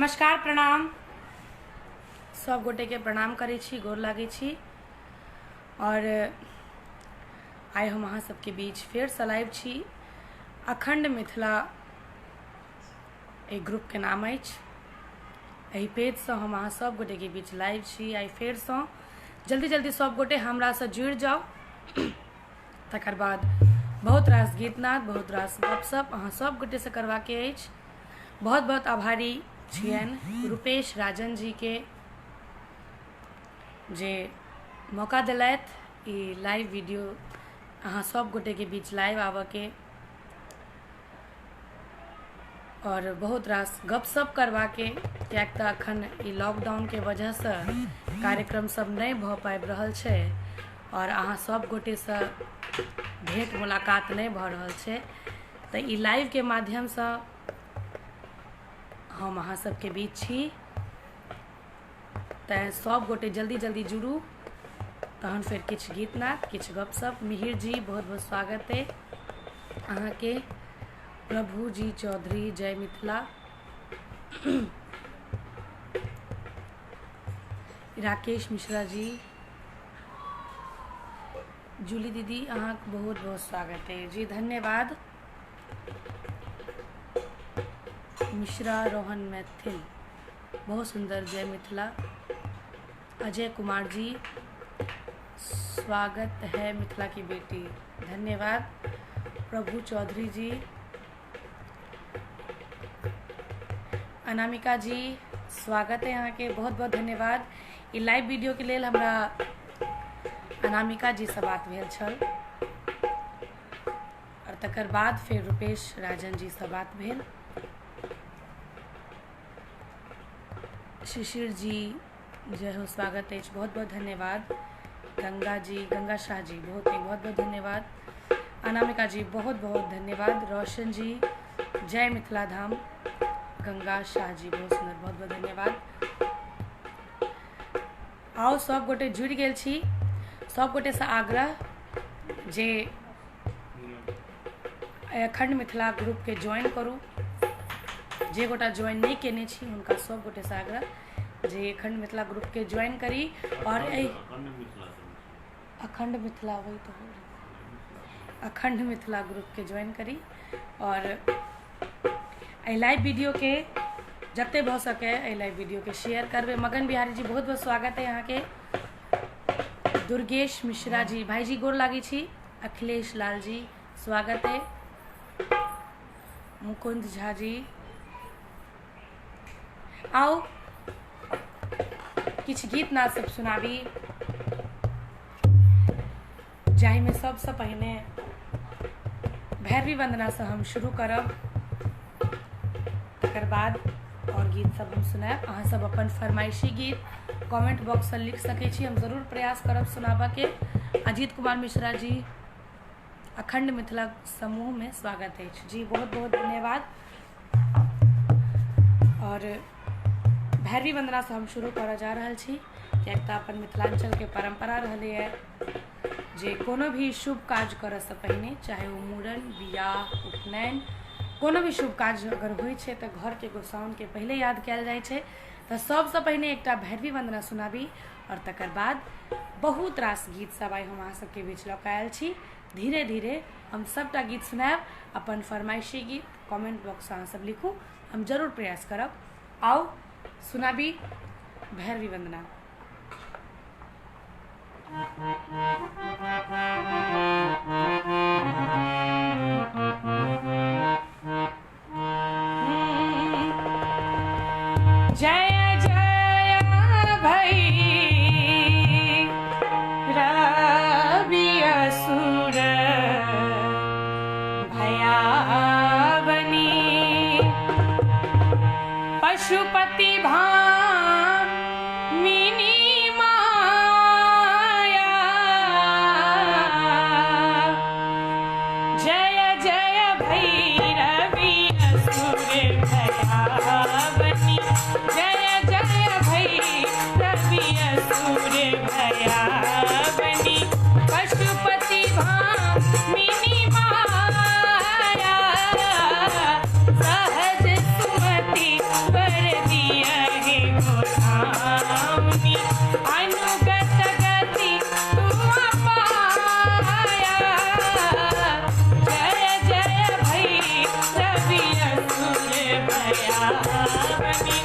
नमस्कार प्रणाम सब गोटे के प्रणाम करै छी, गोर लागै छी। और आइ हम अहाँ सबके बीच फेर से लाइव छी। अखंड मिथिला एक ग्रुप के नाम अछि। एहि पेज से हम अहाँ सब गोटे के बीच लाइव छी। आइ फेर से जल्दी जल्दी सब गोटे हमरा से जुड़ जाओ। तकर बाद बहुत रास गीतनाद, बहुत रास गपशप अहाँ सब गोटे से करवा के अछि। बहुत बहुत आभारी छियनि रूपेश राजन जी के जे मौका दिलथि ई लाइव वीडियो अहाँ सब गोटे के बीच लाइव आवे के और बहुत रास गपशप करवा के, कियाक तऽ अखन ई लॉकडाउन के वजह से कार्यक्रम सब नहीं भ पाबि रहल छै और अहाँ सब गोटे से भेंट मुलाकात नहीं भ रहल छै। तऽ ई लाइव के माध्यम से हम अहाँ सबके बीच छी। तैं सब गोटे जल्दी जल्दी जुड़ू, तहन फिर किछ गीतनाद, किछ गपशप। मिहिर जी बहुत बहुत स्वागत है अहाँ के। प्रभु जी चौधरी जय मिथिला। राकेश मिश्रा जी, जूली दीदी अहाँ बहुत बहुत स्वागत है जी, धन्यवाद। मिश्रा रोहन मैथिल बहुत सुंदर, जय मिथिला। अजय कुमार जी स्वागत है मिथिला की बेटी, धन्यवाद। प्रभु चौधरी जी, अनामिका जी स्वागत है यहाँ के, बहुत बहुत धन्यवाद। ये लाइव वीडियो के लिए हमरा अनामिका जी से बात भेल छल और तकर बाद फिर रूपेश राजन जी से बात भेल। शिशिर जी जय हो, स्वागत है, बहुत बहुत धन्यवाद। गंगा जी, गंगा शाह जी बहुत बहुत धन्यवाद। अनामिका जी बहुत बहुत धन्यवाद। रोशन जी जय मिथिला धाम। गंगा शाह जी बहुत सुंदर, बहुत बहुत धन्यवाद। आओ सब गोटे जुड़ गेल छी। सब गोटे से आग्रह जे अखंड मिथिला ग्रुप के ज्वाइन करू। जे गोटा ज्वाइन नहीं केने छी उनका सब गोटे से आग्रह जे अखंड मिथिला ग्रुप के ज्वाइन करी और अखंड मिथिला वही तो अखंड मिथिला ग्रुप के ज्वाइन करी और लाइव वीडियो के जते भ सके लाइव वीडियो के शेयर करबे। मगन बिहारी जी बहुत बहुत स्वागत है यहाँ के। दुर्गेश मिश्रा जी, भाई जी गोर लागी छी। अखिलेश लाल जी स्वागत है। मुकुंद झा जी, आओ किछ गीत नाद सब सुनाबी जाहि में सबसे पहले भैरवी वंदना से हम शुरू करब, तकर बाद और गीत सब हम सुनाब। अहाँ सब अपन फरमाइशी गीत कमेंट बॉक्स से लिख सके छी, हम जरूर प्रयास करब सुनाबा के। अजीत कुमार मिश्रा जी अखंड मिथिला समूह में स्वागत है जी, बहुत बहुत धन्यवाद। और भैरवी वंदना से हम शुरू कर जा रहा छी, कियाक तऽ अपन मिथिलांचल के परंपरा रहले है जे कोनो भी शुभ काज करे से पहिने, चाहे वो मूड़न, बियाह, उपनयन, कोनो भी शुभ काज अगर होइ छै तऽ घर के गोसाउन के पहले याद कयल जाइ छै। तऽ सबसे पहिने एकटा भैरवी वंदना सुनाबी और तकर बाद बहुत रास गीत सब आइ हम अहाँ सबके बीच लऽ कऽ आयल छी। धीरे धीरे हम सबटा गीत सुनाब। अपन फरमाइशी गीत कमेंट बॉक्स अहाँ सब लिखू, हम जरूर प्रयास करब। आओ सुनाबी भैरवी वंदना। जय जय भई रवि असुर भयावनी, पशुपति भामिनी माया, जय पावनी अनुगत गति तू पाया। जय जय भैरवी असुर भयावनी।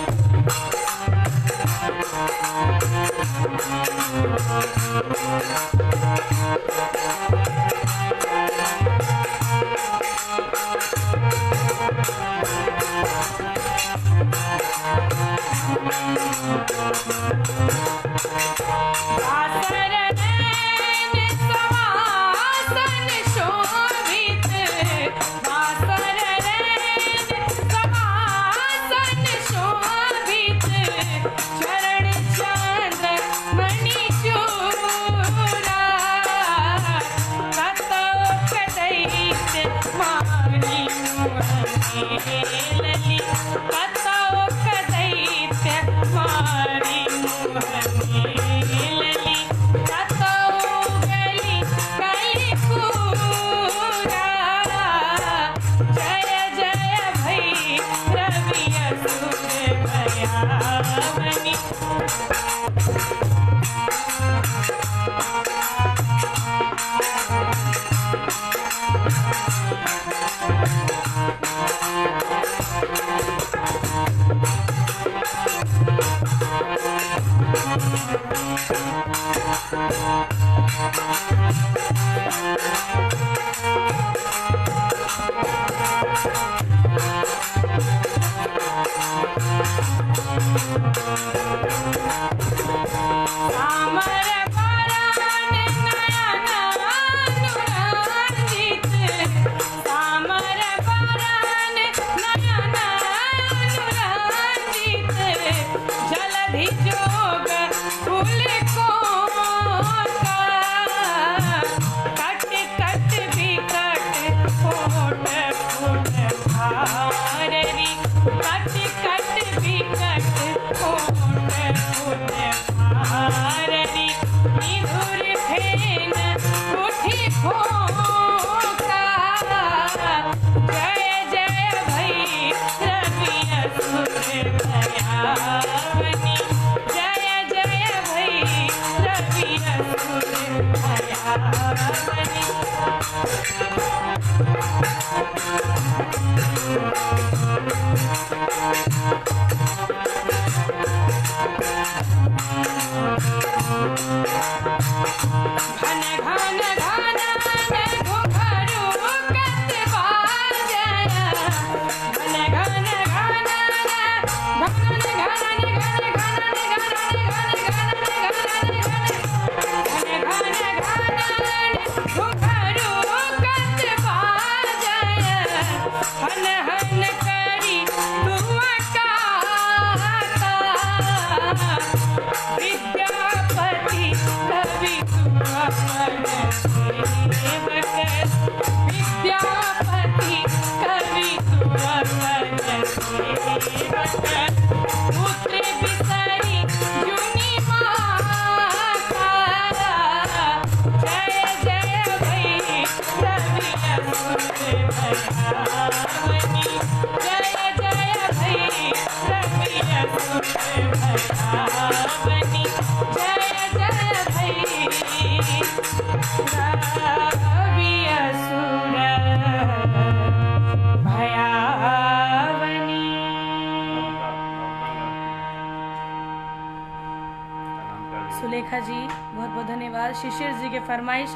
सुलेखा जी बहुत बहुत धन्यवाद। शिशिर जी के फरमाइश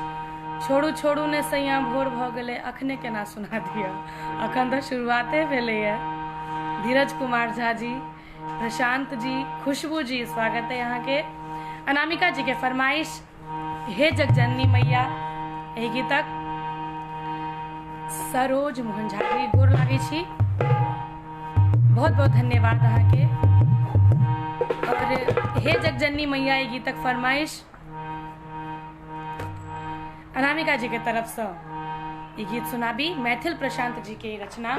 छोड़ू छोड़ू ने सैया भोर भ गए अखने केना सुना दिया, अखन तो शुरुआते भेले है। धीरज कुमार झा जी, प्रशांत जी, खुशबू जी स्वागत है यहाँ के। अनामिका जी के फरमाइश हे जगजननी मैया एहि गीतक सरोज मोहन झा जी गोर लागे छी, बहुत बहुत धन्यवाद अहाँ के। और हे जगजननी मैया एहि गीतक फरमाइश अनामिका जी के तरफ से ये गीत सुनाबी। मैथिल प्रशांत जी के रचना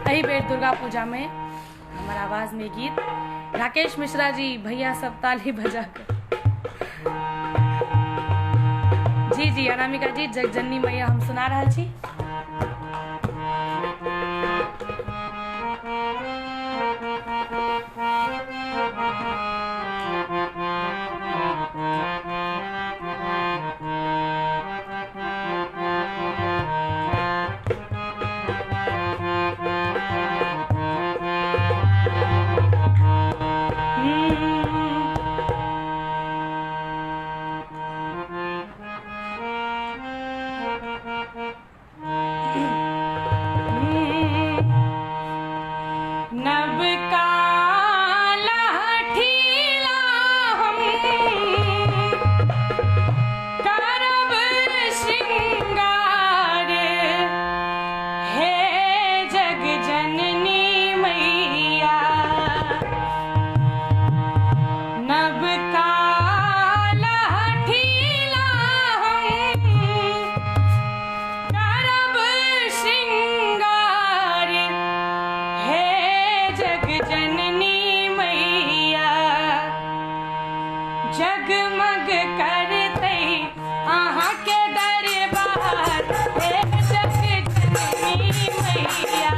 एहि बेर दुर्गा पूजा में हमारा आवाज में गीत। राकेश मिश्रा जी भैया सब ताली बजा कर। जी जी अनामिका जी जगजननी मैया हम सुना रहा छी। नब का लहठीला हम करब श्रृंगार, हे जग जननी मैया। नब का लहठीला हम करब श्रृंगार, हे जग जननी मैया। जगमग करतै अहाँ के दरबार, हे जग जननी मैया।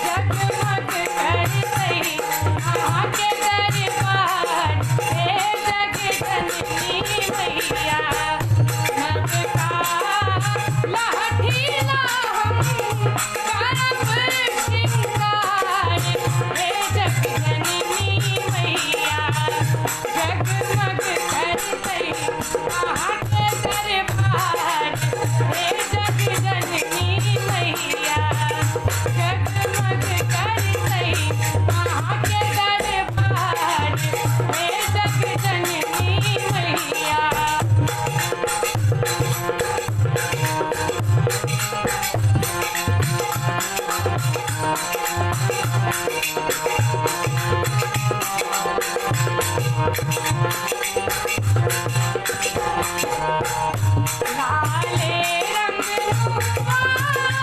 जगमग करतै अहाँ के दरबार, हे जग जननी मैया। नब का लहठीला हम करब श्रृंगार, हे जग जननी मैया। जगमग करतै अहाँ के दरबार, हे जग जननी मैया। जगमग करतै अहाँ के दरबार, हे जग जननी मैया। लाले रंग रूपानब,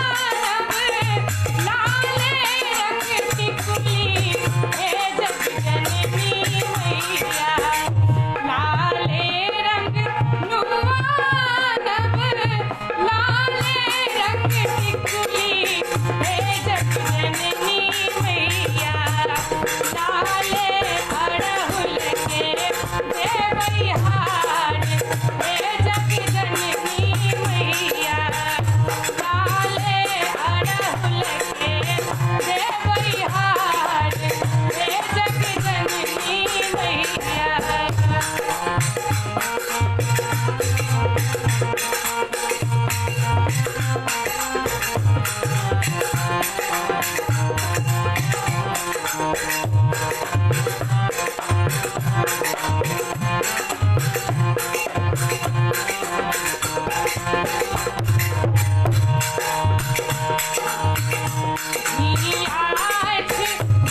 लाले रंग टिकुली, हे जग जननी मैया। लाले रंग रूपानब, लाले रंग टिकुली, हे जग जननी मैया। लाले अड़हुल के देवई हार, हे जग जननी मैया। लाले अड़हुल के देवई हार, हे जग जननी मैया। आज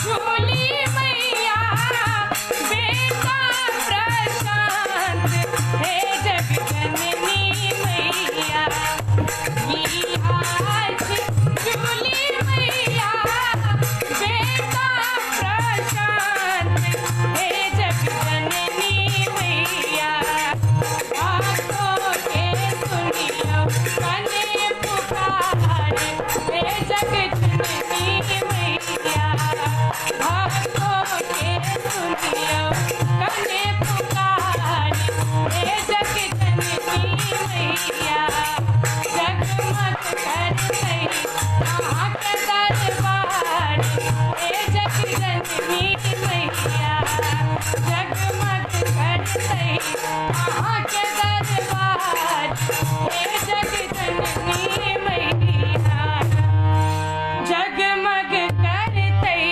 झूली मैया बेटा प्रशांत, हे जग जननी मैया। आज झूली मैया बेटा प्रशांत, हे जग जननी मैया। बातों के सुनियो कने पुकार, हे जग जननी मैया। बातों के सुनियो कने पुकार, हे जग जननी मैया। जगमग करतै अहाँ के दरबार, हे जग जननी मैया। जगमग करतै अहाँ के दरबार, हे जग जननी मैया। जगमग करतै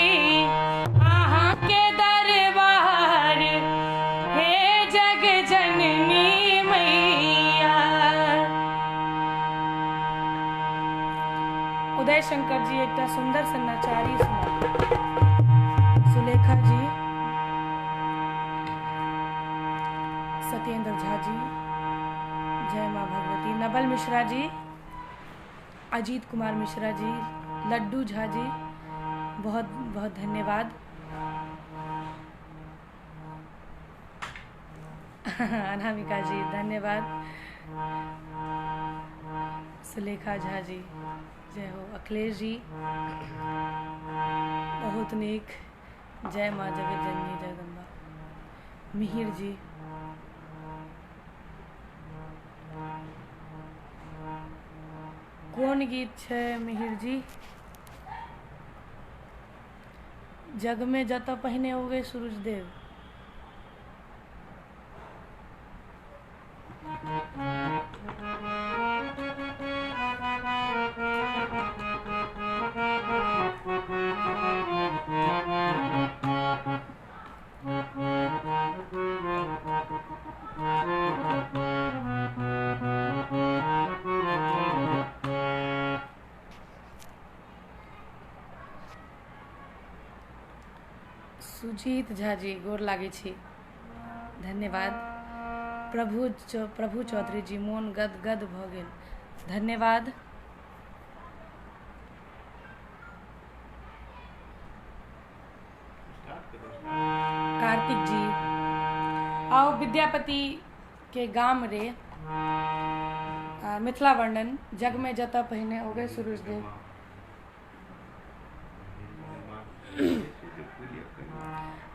अहाँ के दरबार, हे जग जननी मैया। उदय शंकर जी एकटा सुंदर सन नचारी सुना। सुलेखा जी, सत्येंद्र झा जी, जय माँ भगवती। नवल मिश्रा जी, अजीत कुमार मिश्रा जी, लड्डू झा जी, बहुत बहुत धन्यवाद। अनामिका जी धन्यवाद। सुलेखा झा जी जय हो। अखिलेश जी बहुत नीक, जय माँ जगत जननी जगदम्बा। मिहिर जी कोन गीत छै मिहिर जी? जग में जतऽ पहिने उगे सूरज देव, सुजीत झा जी गोर लागे छी, धन्यवाद। प्रभु चौधरी जी मोन गदगद भ गेल, धन्यवाद। कार्तिक जी आओ विद्यापति के गाम रे मिथिला वर्णन जग में जता पहिने उगे सूरज देव।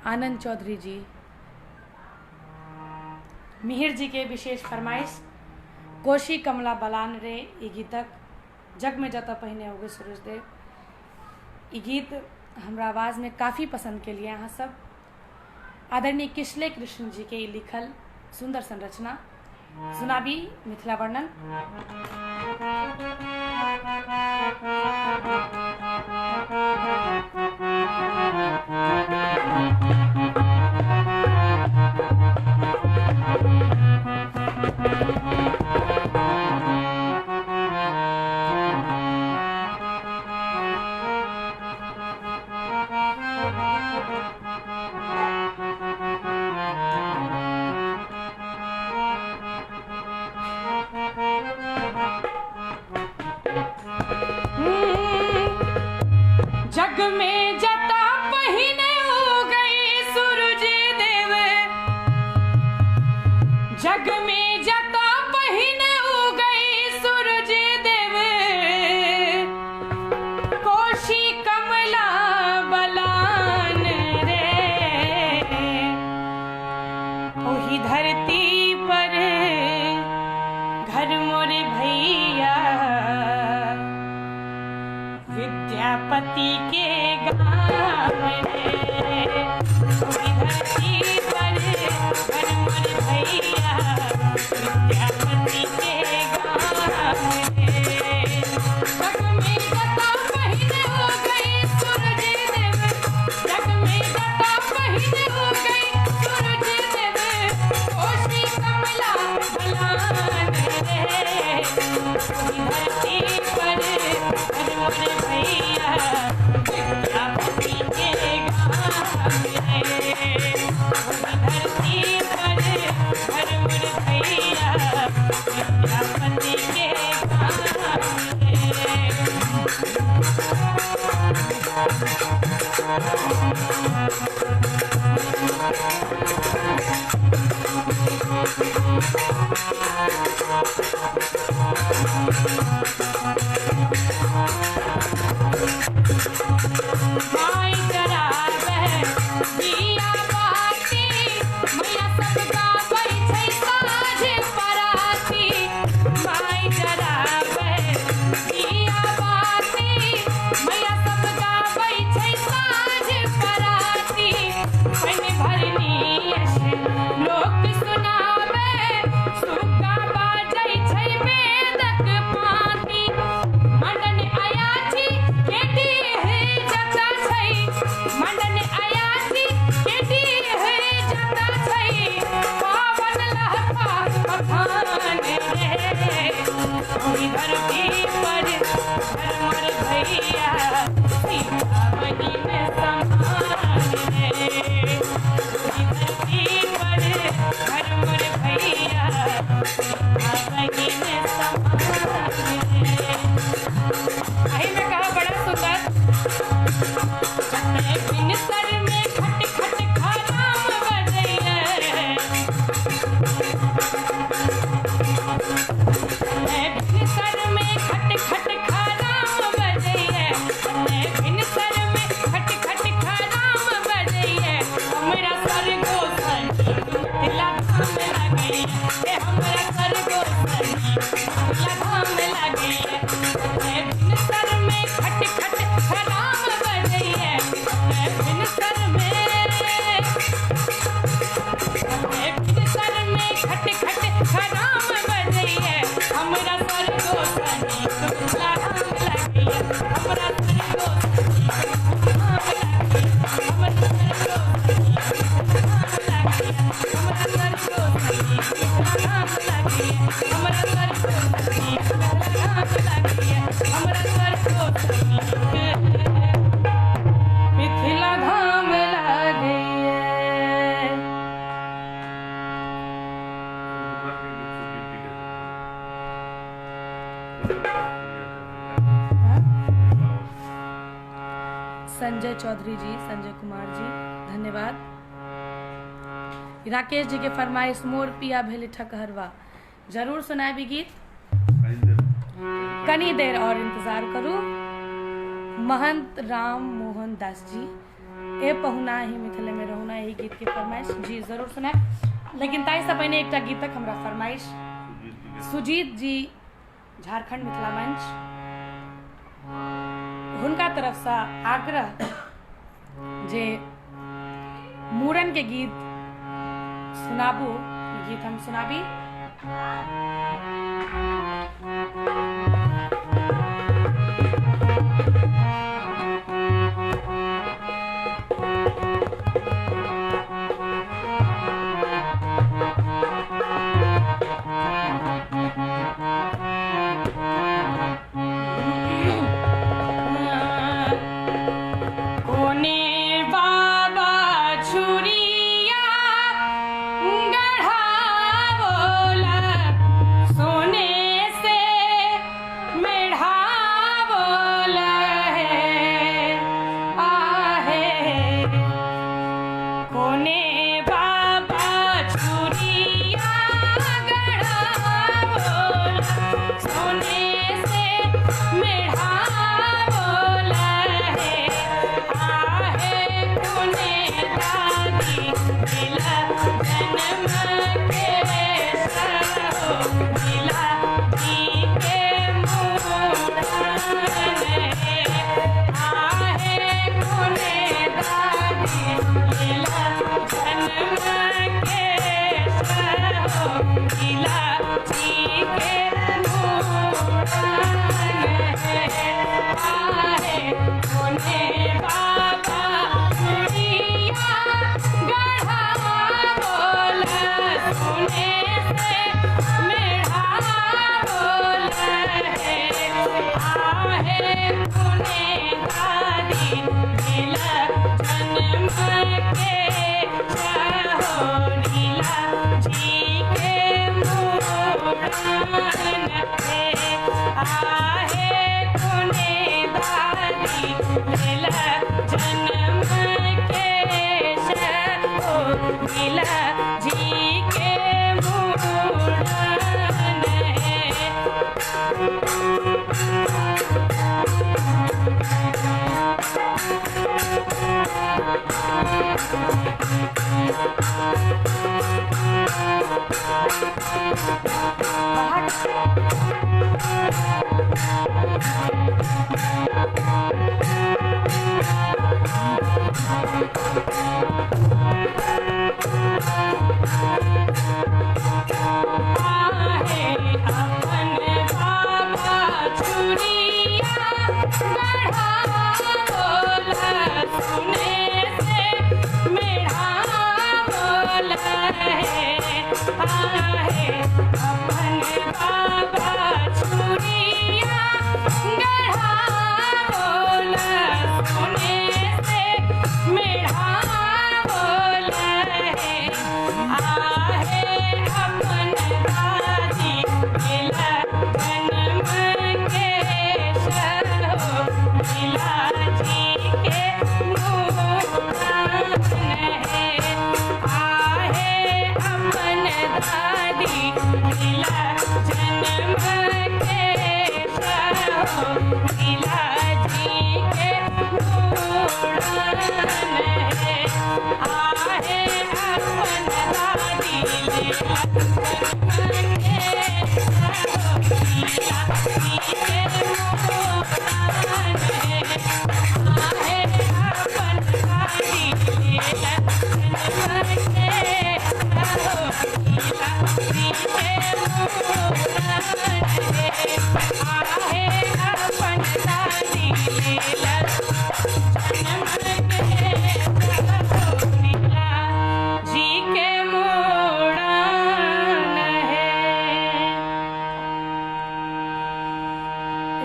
आनंद चौधरी जी, मिहिर जी के विशेष फरमाइश कोशी कमला बलान रे ई गीतक जग में जता पहिने उगे सूरज देव। ई गीत हमरा आवाज में काफ़ी पसंद के लिए अहाँ सब। आदरणीय किशले कृष्ण जी के लिखल सुंदर संरचना सुनाबी मिथिला वर्णन। जग में जता पहिने उगे सूरज देव, जग में जता पहिने उगे सूरज देव। कोशी कमला बलान रे ओही धरती पर घर मोरे भैया विद्यापति के गाँव रे। धरती पर घर मोर भैया विद्यापति के गाँव रे। जग में जता पहिने हो गई सूरज देव, जग में जता पहिने हो गई सूरज देव। कोशी कमला बलान रे धरती पर घर मोर भैया विद्यापति के गाँव रे। धरती पर घर मोर भैया विद्यापति के गाँव रे। माई जरावे दिया बाती, मैया सब गाबै छै साँझ पराती। माई जरावे दिया बाती, मैया सब गाबै छै साँझ पराती। पहिने भरनी लोक सुनावे, सुग्गा बाजै छै संजय चौधरी जी, संजय कुमार जी, धन्यवाद। राकेश जी के फरमाइश मोर पिया भेले ठकहरवा, जरूर सुनाए भी गीत, कनी देर और इंतजार करूं। महंत राम मोहन दास जी, ए पहुना ही मिथिले में रहुना, यही गीत के फरमाइश जी जरूर सुनाए। लेकिन ताई से पहले एक गीतक हमरा फरमाइश सुजीत जी झारखंड मिथिला मंच, हुनका तरफ से आग्रह जे मूरन के गीत सुनाबू, गीत हम सुनाबी।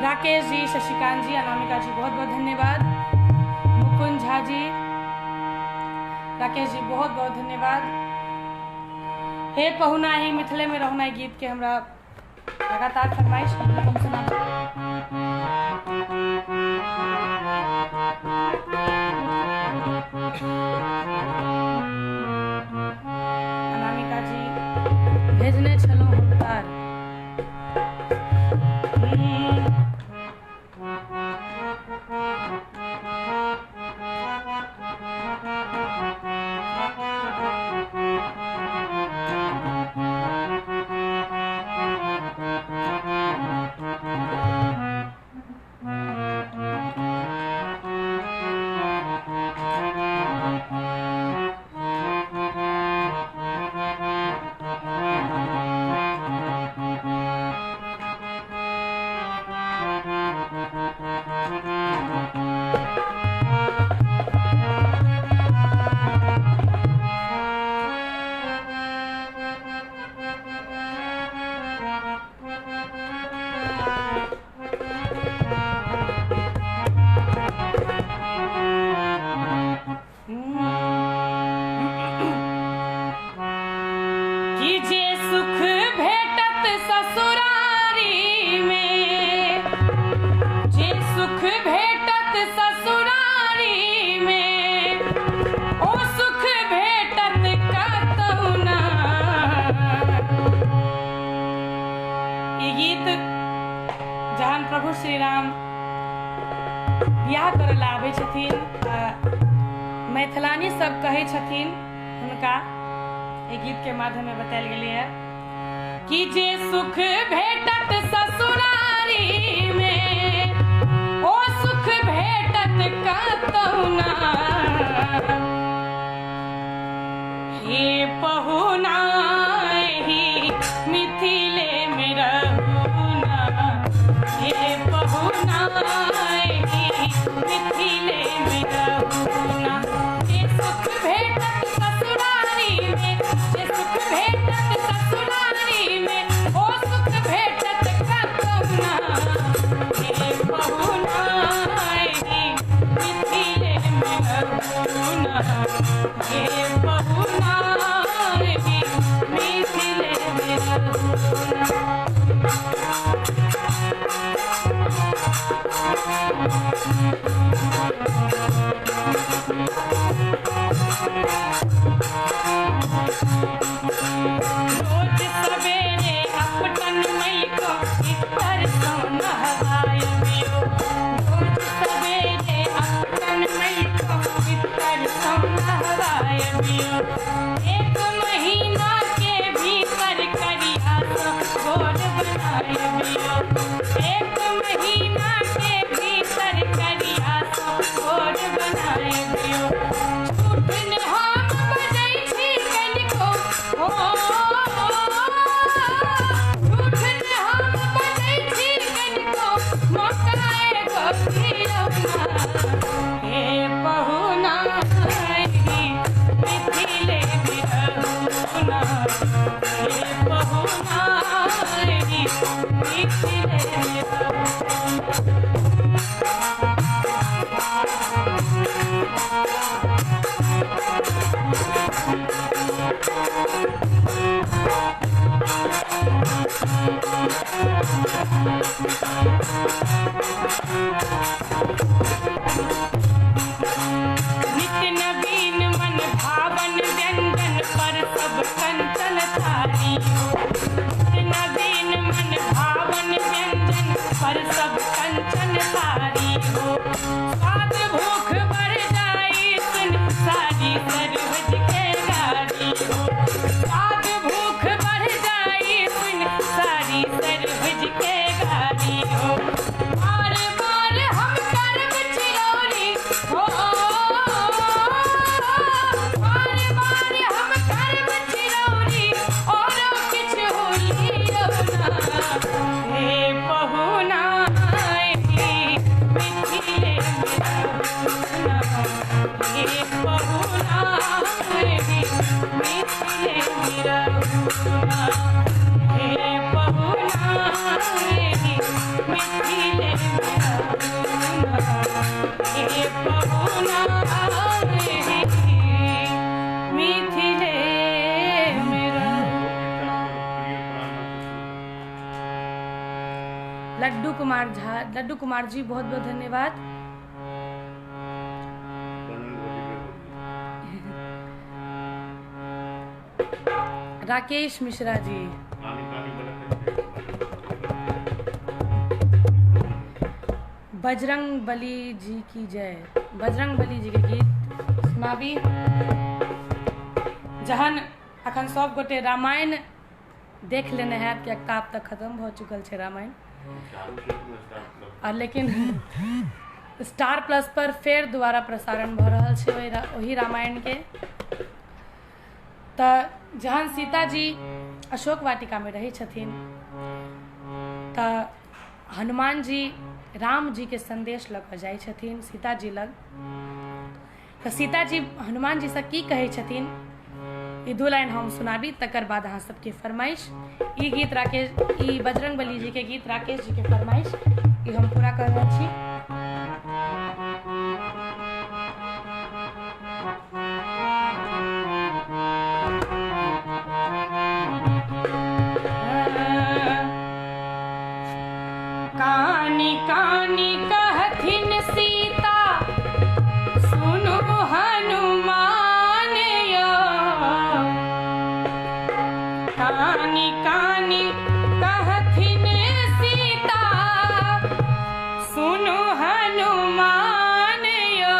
राकेश जी, शशिकांत जी, अनामिका जी, बहुत बहुत धन्यवाद। मुकुंद झा जी, राकेश जी, बहुत बहुत धन्यवाद। हे पहुना ही मिथिले में रहुना गीत के हमरा लगातार फरमाइश हम सुना। भेजने छलहुँ हुनकर। कि जे सुख भेटत ससुरारी में, जे सुख भेटत ससुरारी में, ओ सुख भेटत कतहु ना। ई गीत जहन प्रभु श्री राम बियाह करय ला आबै छथिन, मैथिलानी सब कहै छथिन हुनका, एक गीत के माध्यम में बतायल गेलै है कि जे सुख भेटत ससुरारी में, ओ सुख भेटत कतहु ना। हे पहुना एहि मिथिले में रहू ना, हे पहुना एहि मिथिले में रहू ना। जे सुख भेटत ससुरारी में, जे सुख भेटत ससुरारी में, ओ सुख भेटत कतहु ना। हे पहुना एहि मिथिले में रहू ना, हे पहुना एहि मिथिले में रहू ना। रोज सवेरे अपटन मई को इतर सो नहवायबियो, रोज सवेरे अपटन मई को इतर सो नहवायबियो। एक महीना के भीतर करिया सो गोर बनायबियो, एक महीना के भीतर करिया सो गोर बनायबियो। झूठ ने हम बजै छी कनिको, ओ झूठ ने हम बजै छी कनिको, मौकाए गोथियौ ना। हे पहुना एहि मिथिले में रहू ना, हे पहुना एहि मिथिले में रहू नित्य नवीन मन भावन व्यंजन पर सब कंचन थारी हो, नित्य नवीन मन भावन व्यंजन पर सब कंचन थारी हो। स्वाद भूख बढ़ जाई सुन सारी सरवज के गारी हो, स्वाद भूख बढ़ जाई सुन सारी सरवज के गारी हो। बार बार हम करब चिरौरी हो, बार बार हम करब चिरौरी, और किछ होलियो ना। हे पहुना एहि मिथिले में रहू ना, हे पहुना एहि मिथिले में रहू ना, हे पहुना एहि मिथिले में रहू ना, हे पहुना एहि मिथिले में रहू। लड्डू कुमार झा, लड्डू कुमार जी बहुत बहुत धन्यवाद। राकेश मिश्रा जी। बजरंग बली जी की जय। बजरंग बली जी के गीत सुनाबी। जहन अखन सब गोटे रामायण देख लेने हैं कि अब तक खत्म हो चुकल है रामायण, और लेकिन स्टार प्लस पर फेर दोबारा प्रसारण भ रहल छै वही रामायण के। तो जहन सीता जी अशोक वाटिका में रही छथिन तो हनुमान जी राम जी के संदेश लग जाय छथिन सीता जी लग। तो सीता जी हनुमान जी से की कहे छथिन ई दू लाइन हम सुनाबी, तकर बाद अहाँ सबके फरमाइश। ई गीत ई बजरंग बली जी के गीत राकेश जी के फरमाइश ई हम पूरा कर रहल छी। कानी कानी कहथिन सीता सुनो हनुमान यो। कानी कानी कहथिन सीता सुनो हनुमान यो।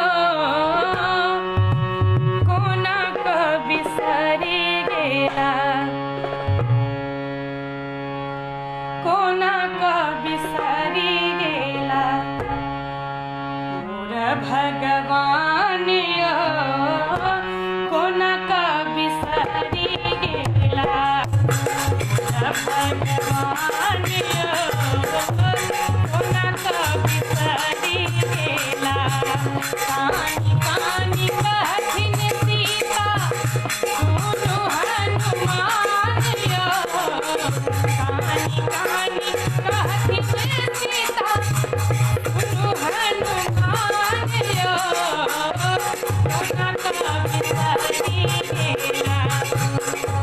कोना क बिसरि गेला, कोना क बिसरि गेला मोर भगवान यो। कोना क बिसरि गेला मोर भगवान यो। कोना क बिसरि गेला। कानी कानी कहथिन सीता सुनो हनुमान यो। कानी कानी कहथिन सीता सुनो हनुमान यो। कोना क बिसरि गेला,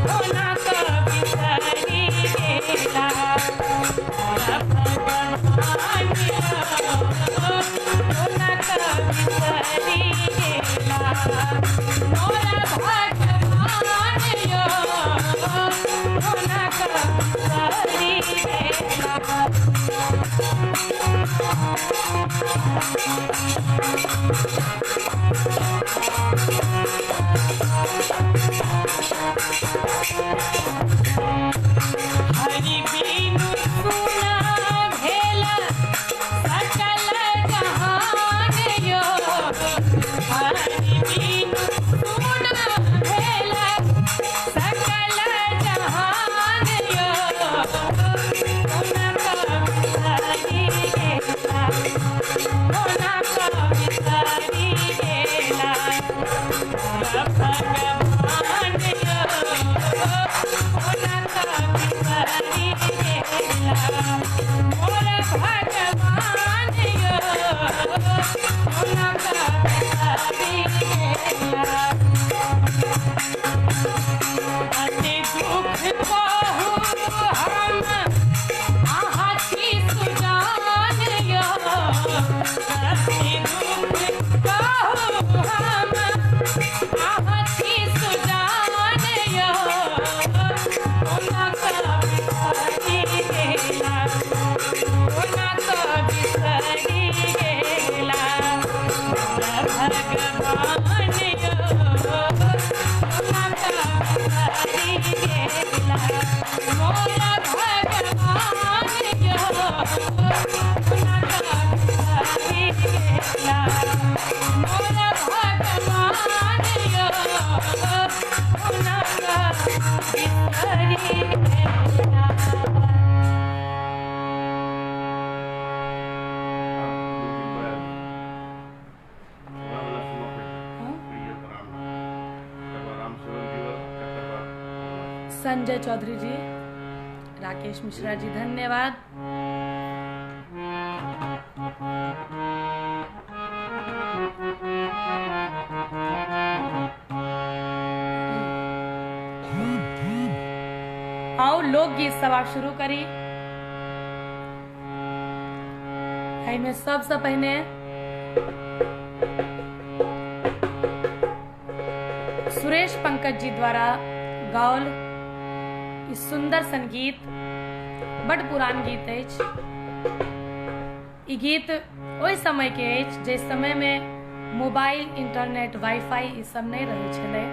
कोना क बिसरि गेला मोर भगवान यो। कोना क बिसरि गेला मोर भगवान यो। कोना क बिसरि गेला। हरि बिनु सुना भेल सकल जहान यो। हरि बिनु सुना भेल सकल जहान यो। कोना क बिसरि गेला, कोना क बिसरि गेला मोर भगवान यो। कोना क बिसरि गेला मोर भगवान यो। कोना क बिसरि गेला। अति दुख कहू हम अहाँ छी सुजान यो। अति दुख कहू हम अहाँ छी सुजान यो। कोना क बिसरि गेला, कोना क बिसरि गेला मोर भगवान यो। कोना क बिसरि गेला मोर भगवान यो। कोना क बिसरि गेला मोर भगवान यो। कोना क बिसरि गेला। संजय चौधरी जी, राकेश मिश्रा जी धन्यवाद। आओ लोकगीत सब आप शुरू करी। में सबसे पहले सुरेश पंकज जी द्वारा गाओल ई सुंदर सन गीत बड़ पुरान गीत अछि। ई गीत ओहि समय के अछि जे समय में मोबाइल, इंटरनेट, वाईफाई ई सब नहीं रहे छलै,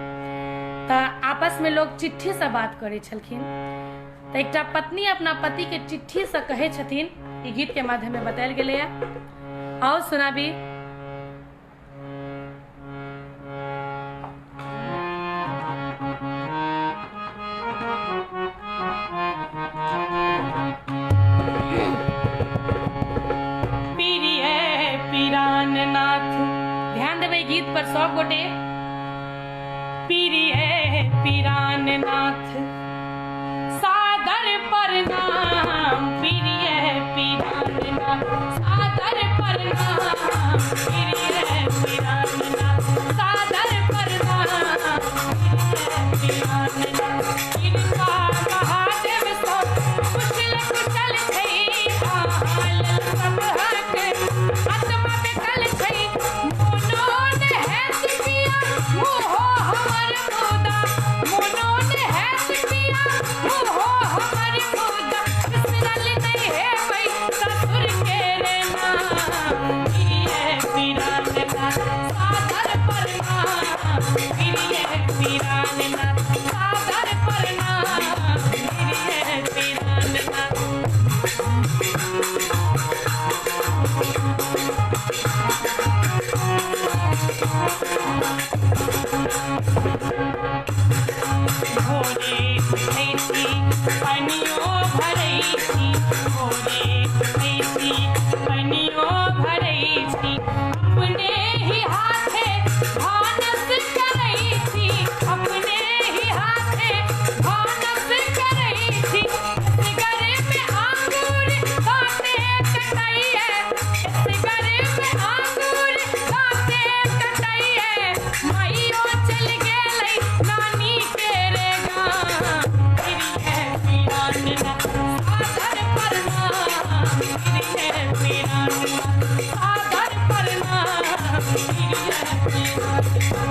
तऽ आपस में लोग चिट्ठी से बात करे छलखिन। तऽ एकटा पत्नी अपना पति के चिट्ठी से कहे छथिन, ई गीत के माध्यम में बतायल गेलै है। आओ सुनाबी। ध्यान देवे गीत पर सब गोटे। प्रिय पिरान नाथ सादर प्रणाम, प्रिय पिरान नाथ सादर प्रणाम, प्रिय पिरान नाथ सादर प्रणाम, प्रिय पिरान नाथ कृपा महादेव सो कुशल कुशल छै, हाल सब हक आत्मा बेकल छै, मोनोन है पिया मोहो हमर खुदा, मोनोन है पिया मोहो हमर खुदा, बिसरल नहीं है वही ससुर के रे नाम, प्रिय पिरान नाथ सादर प्रणाम, प्रिय पिरान नाथ सादर प्रणाम, प्रिय पिरान नाथ। भोरे उठै छी पनियो भरै छी, भोरे उठै छी पनियो भरै छी, अपने ही हाथे भानस करै छी, अपने ही हाथे भानस करै छी, घर में आंगूर काटे कटाइए, घर में आंगूर काटे कटाइए, माइयो चल गेलै नानी के रे गाम, प्रिय पिरान नाथ सादर प्रणाम, प्रिय पिरान नाथ सादर प्रणाम, प्रिय पिरान नाथ।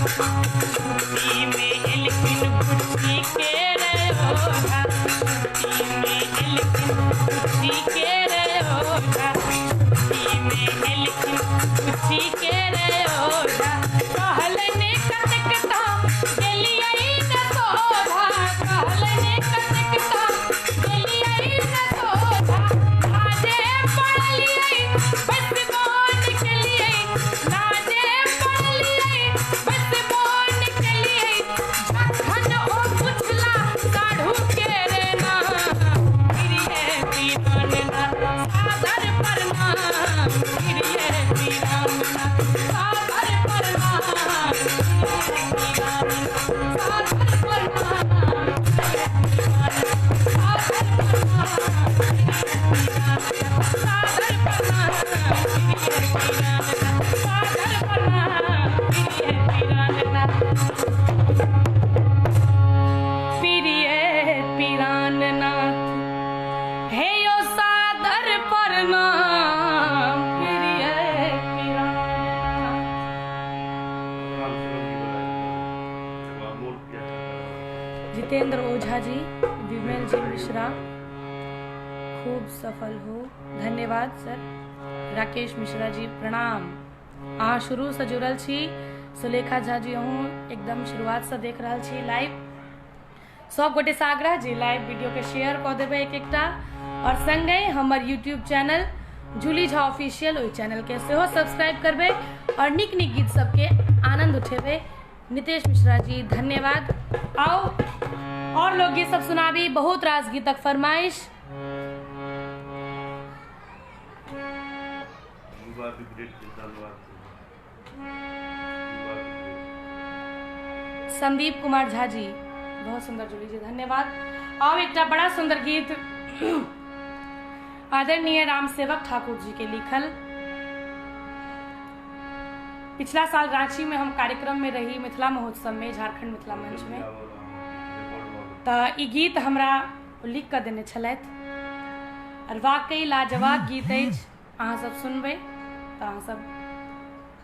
छुट्टी में एलखिन बुच्ची के रे ओझा, छुट्टी में एलखिन बुच्ची के रे ओझा, छुट्टी में एलखिन बुच्ची के रे ओझा, कहलने कतेक ताम गेलियै न सोझा, कहलने कतेक ताम गेलियै न सोझा, लाजे पड़लियै बस बोन केलियै, लाजे पड़लियै बस बोन केलियै, जखन ओ पुछला साढ़ू के रे नाम, प्रिय पिरान नाथ सादर प्रणाम, प्रिय पिरान नाथ सादर प्रणाम, प्रिय पिरान नाथ सादर प्रणाम, सादर प्रणाम, सादर प्रणाम, प्रिय पिरान नाथ सादर प्रणाम, प्रिय पिरान नाथ, प्रिय पिरान नाथ हे यो सादर प्रणाम, प्रिय पिरान नाथ। जितेंद्र ओझा जी, विमल जी मिश्रा, खूब सफल हो, धन्यवाद सर। राकेश मिश्रा जी प्रणाम, अहाँ शुरू से जुड़ल छी। सुलेखा झा जी अहूँ एकदम शुरुआत से देख रहल छी लाइव। सब गोटे से आग्रह जे लाइव वीडियो के शेयर कऽ देबै एक एकटा, और संगे हमर YouTube channel Julie Jha official ओहि चैनल के सेहो सब्सक्राइब करबै और नीक नीक गीत सबके आनंद उठेबै। नितेश मिश्रा जी धन्यवाद। आओ और लोग गीत सब सुनाबी, बहुत रास गीतक फरमाइश। संदीप कुमार झा जी बहुत सुंदर जुड़ी जी धन्यवाद। आओ एक बड़ा सुंदर गीत आदरणीय राम सेवक ठाकुर जी के लिखल पिछला साल रांची में हम कार्यक्रम में रही, मिथिला महोत्सव में, झारखंड मिथिला मंच में, तो ई गीत हमरा लिख कऽ देने छलथि और वाकई लाजवाब गीत अछि। अहाँ सब सुनबै तऽ अहाँ सब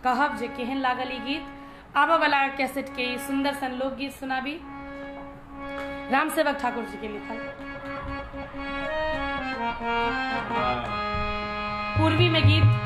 कहब जे केहन लागल ई गीत। आबऽ वाला कैसेट के ई सुंदर सन लोकगीत सुनाबी, रामसेवक ठाकुर जी के लिखल, पूर्वी में गीत।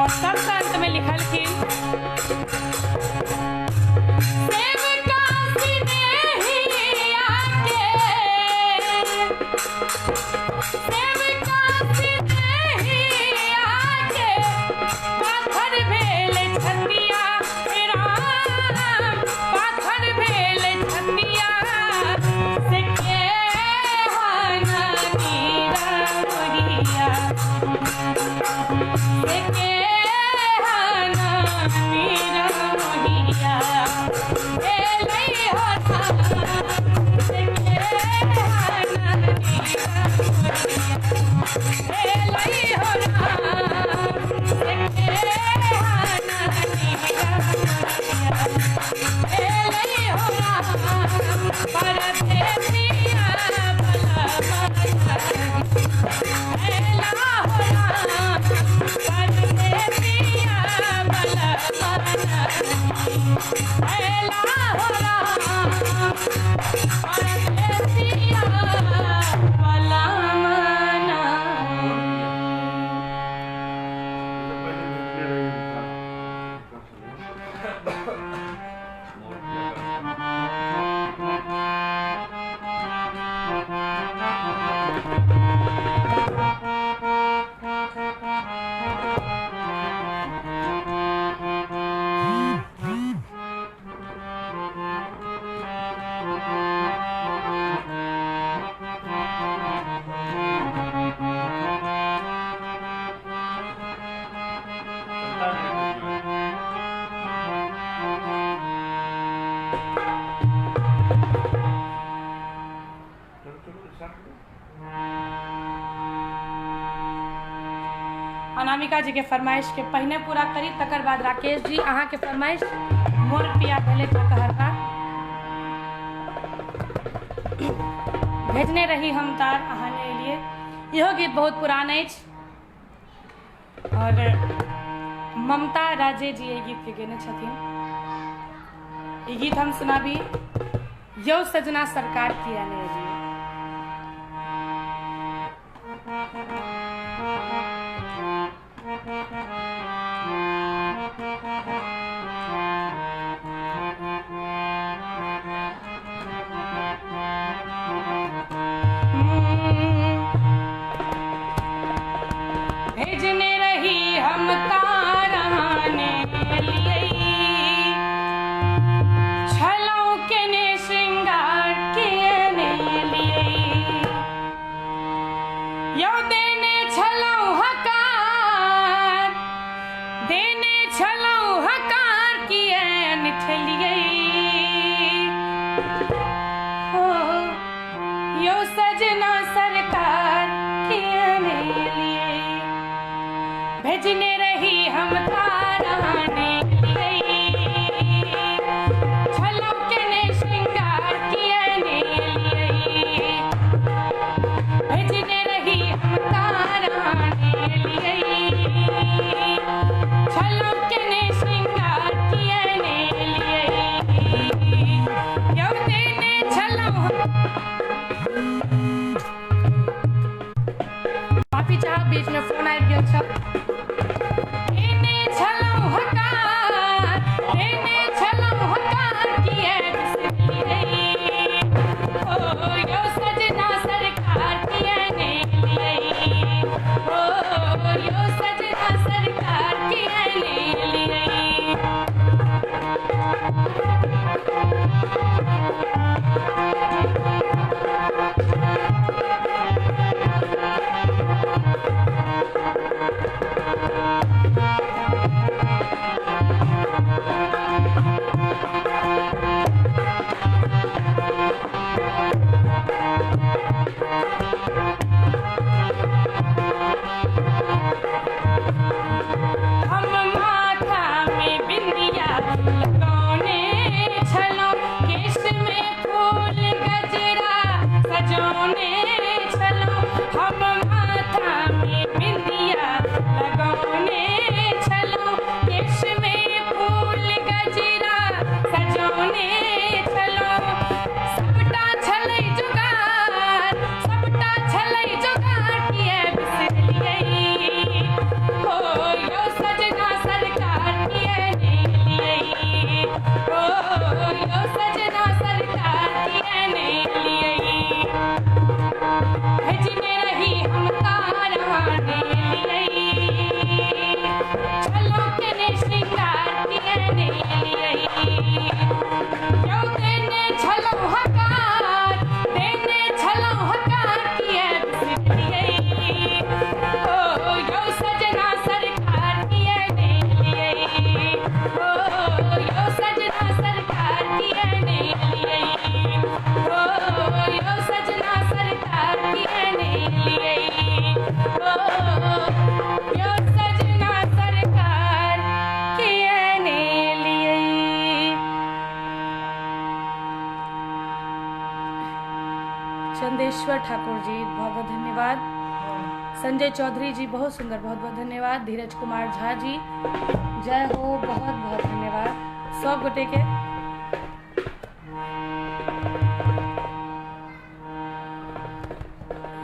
और सबका अंत में लिखल कि राधिका जी के फरमाइश के पहले पूरा करी, तकर बाद राकेश जी अहाँ के फरमाइश मोर पिया भेले ठकहरवा भेजने रही हम तार अहाँ ने लिए। इहो गीत बहुत पुरान अछि और ममता राजे जी ये गीत के गेने छथिन। ये गीत हम सुनाबी यो सजना सरकार किया ने जी। भेजने रही हम ताराने लिए छलों के ने श्रृंगार किए ने लिए यो देने छलों हकार किए निठलिए हो यो सजना सरकार किए ने लिए भेजने रही हम ताराने छलों के ने श्रृंगार किए ने लिए भेजने रही हम ताराने छलों के ने श्रृंगार किए ने लिए यो देने छलों माफी चाह बीच में फोन आ गया था। चंदेश्वर ठाकुर जी बहुत बहुत धन्यवाद। संजय चौधरी जी बहुत सुंदर बहुत बहुत धन्यवाद। धीरज कुमार झा जी जय हो बहुत बहुत धन्यवाद सब गोटे के।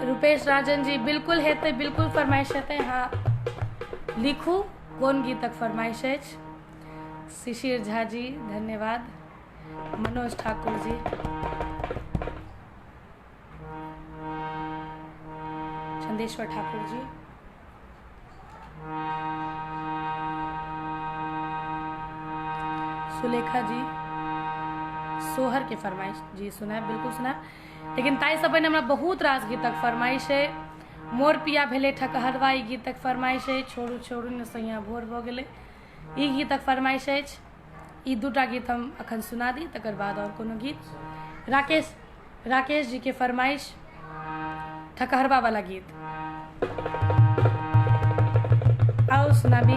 रुपेश राजन जी बिल्कुल हेते बिल्कुल फरमाइश हेते हाँ लिखू कौन गीतक फरमाइश अछि। शिशिर झा जी धन्यवाद। मनोज ठाकुर जी चंदेश्वर ठाकुर जी सुलेखा जी सोहर के फरमाइश जी सुना बिल्कुल सुना। लेकिन ताई सब पहले हमरा बहुत रास गीतक फरमाइश है। मोर पिया भेले ठकहरवा ई गीतक फरमाइश है। छोड़ू छोड़ू ने सैया भोर भ गेले ई गीतक फरमाइश है। ई दूटा गीत हम अखन सुना दी तकर बाद और कोनो गीत। राकेश जी के फरमाइश ठकहरवा वाला गीत। आओ गाओ सुनाबी।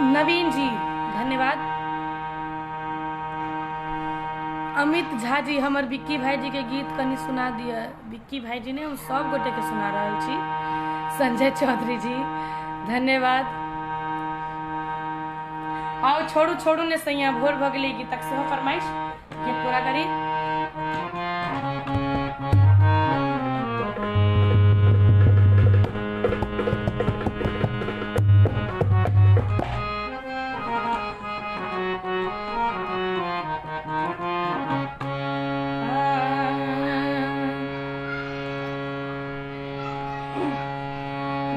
नवीन जी धन्यवाद। अमित झा जी हमर विक्की भाई जी के गीत कनी सुना दिया। विक्की भाई जी ने हम सब गोटे के सुना रहा छी। संजय चौधरी जी धन्यवाद। आओ छोड़ू छोड़ू ने सैया भोर भ गेलै गीतक सेहो फरमाइश के पूरा करी।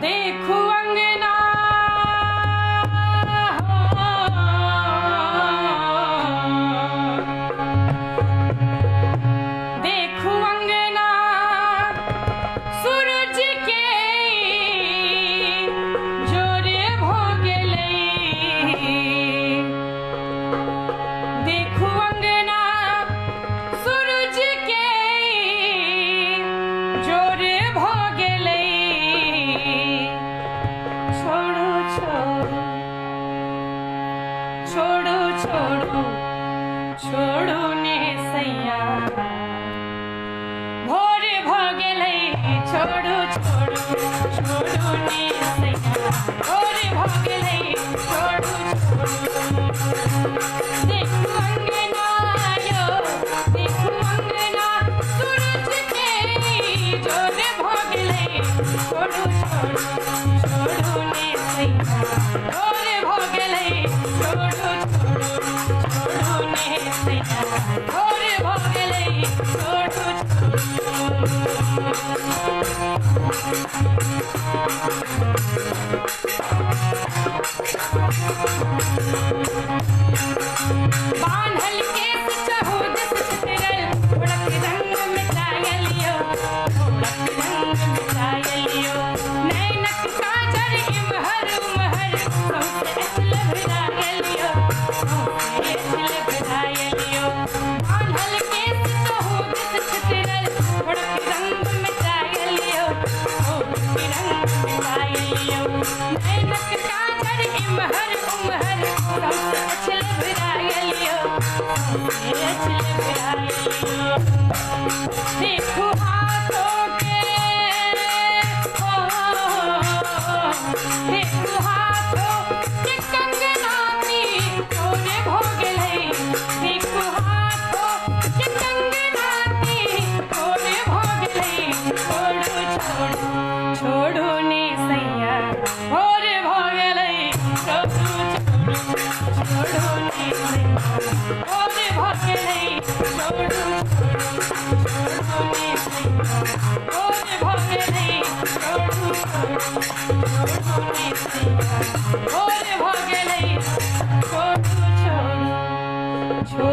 देखो अंगना छोड़ू छोड़ू छोड़ू ने सैया और भगले छोड़ू छोड़ू देखू अंगना यो देखू अंगना सूरज के जोर भगले छोड़ू छोड़ू छोड़ू ने सैया और भगले छोड़ू छोड़ू छोड़ू ने सैया और भगले छोड़ू बांधल केस चहुद छितरल उड़क रंग मिटायलियो उड़क रंग मिटायलियो नैनक काजर इमहर उमहर सौसे अचल भरायलियो सौसे अचल भरायलियो बांधल केस चहुद छितरल उड़क रंग मिटायलियो उड़क रंग मिटायलियो नैनक काजर इमहर उमहर सौसे अचल भरायलियो सौसे अचल भरायलियो देखो हाथों के देखो हाथों के कंगनाती तोरे भोगले देखो हाथों के कंगनाती तोरे भोगले छोड़ू छोड़ू छोड़ू ने सैया और भोगले छोड़ू छोड़ू छोड़ू ने सैया और भोगले छोड़ू छोड़ू छोड़ू ने सैया और भोगले छोड़ू छोड़ू छोड़ू ने सैया और भोगले छोड़ू छोड़ू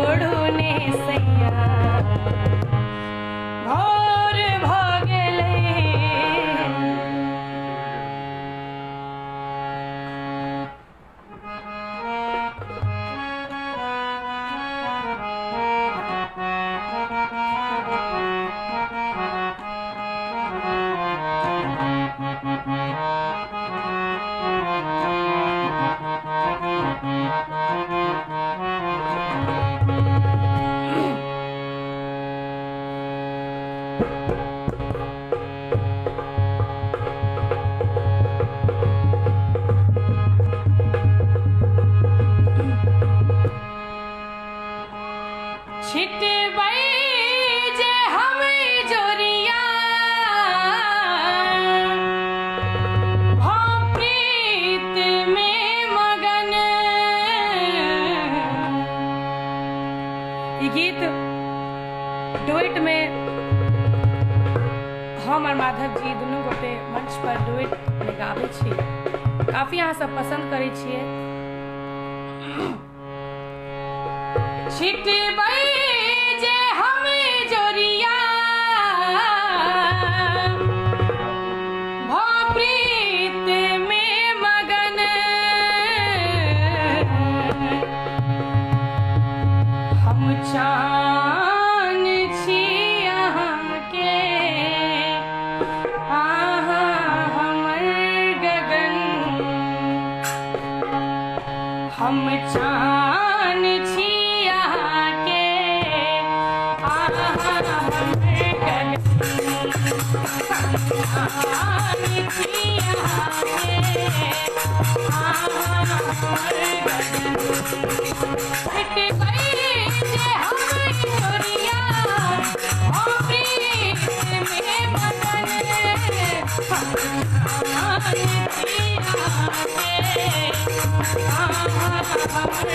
छोड़ू ने सैया और भोगले छिटबै जे हम जोरिया भाव प्रीत में मगन ई गीत डुएट में हम और माधव जी दुनू गोटे मंच पर डुएट में गाबै छी काफी अहाँ सब पसंद करै छियै छिटबै जे हम जोरिया भाव प्रीत में मगन हम चान छी अहाँके अहाँ हमर गगन हम चान छी अहाँके अहाँ हमर गगन चान छी अहाँके अहाँ हमर गगन छिटबै जे हम छोरिया भाव प्रीत में मगन हम चान छी अहाँके अहाँ हमर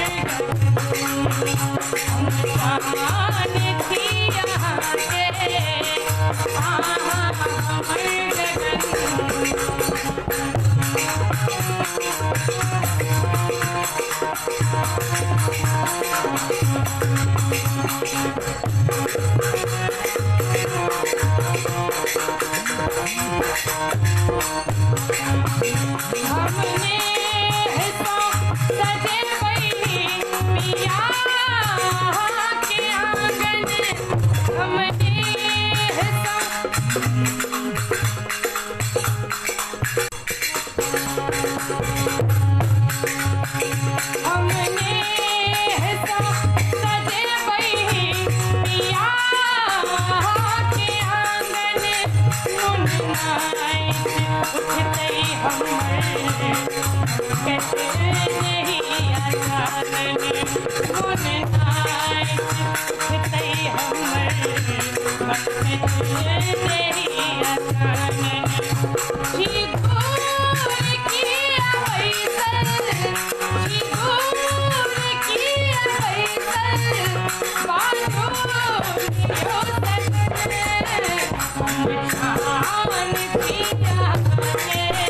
हमने सजे बैठी पिया के आंगन हमने सजे बैठी पिया के आंगन उठते हमर कैसे नहीं आसान मन नाय उठते हमर कैसे नहीं आसान जी दूर किया वैसल जी दूर किया वैसल बाजो नियो सजन हम किया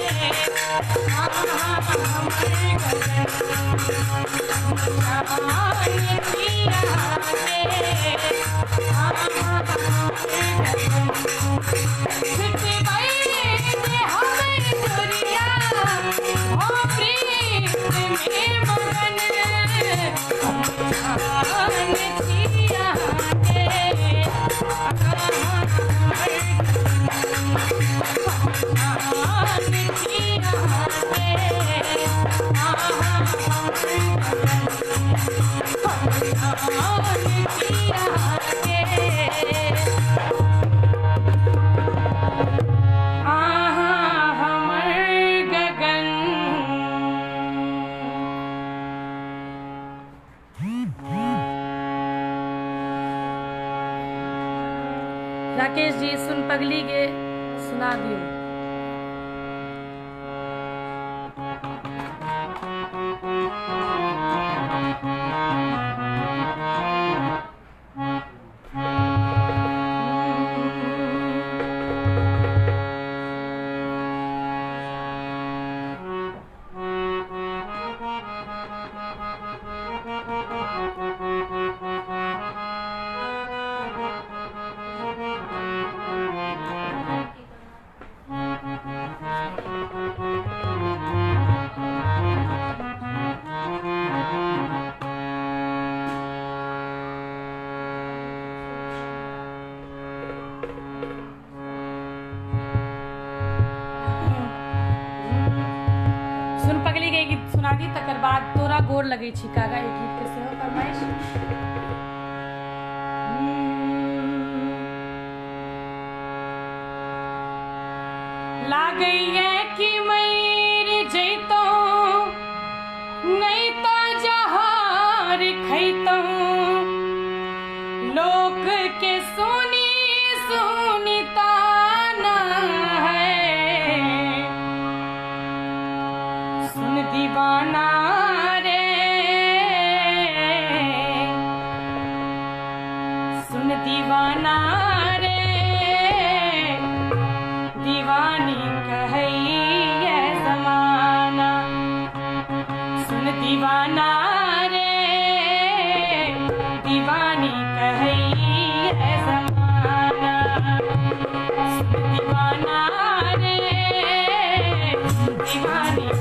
राकेश जी सुन पगली के सुना दियो। सुना दी तकर बाद तोरा गोर लगे छी कागा एक गीत के सेहो फरमाइश। लागैया कि मर जैतो नहीं तो जहर खैतो लोक के सुनी सुनीता दीवाना रे सुन दीवाना रे दीवानी कहिए जमाना सुन दीवाना रे दीवानी कहिए जमाना सुन दीवाना रे दीवानी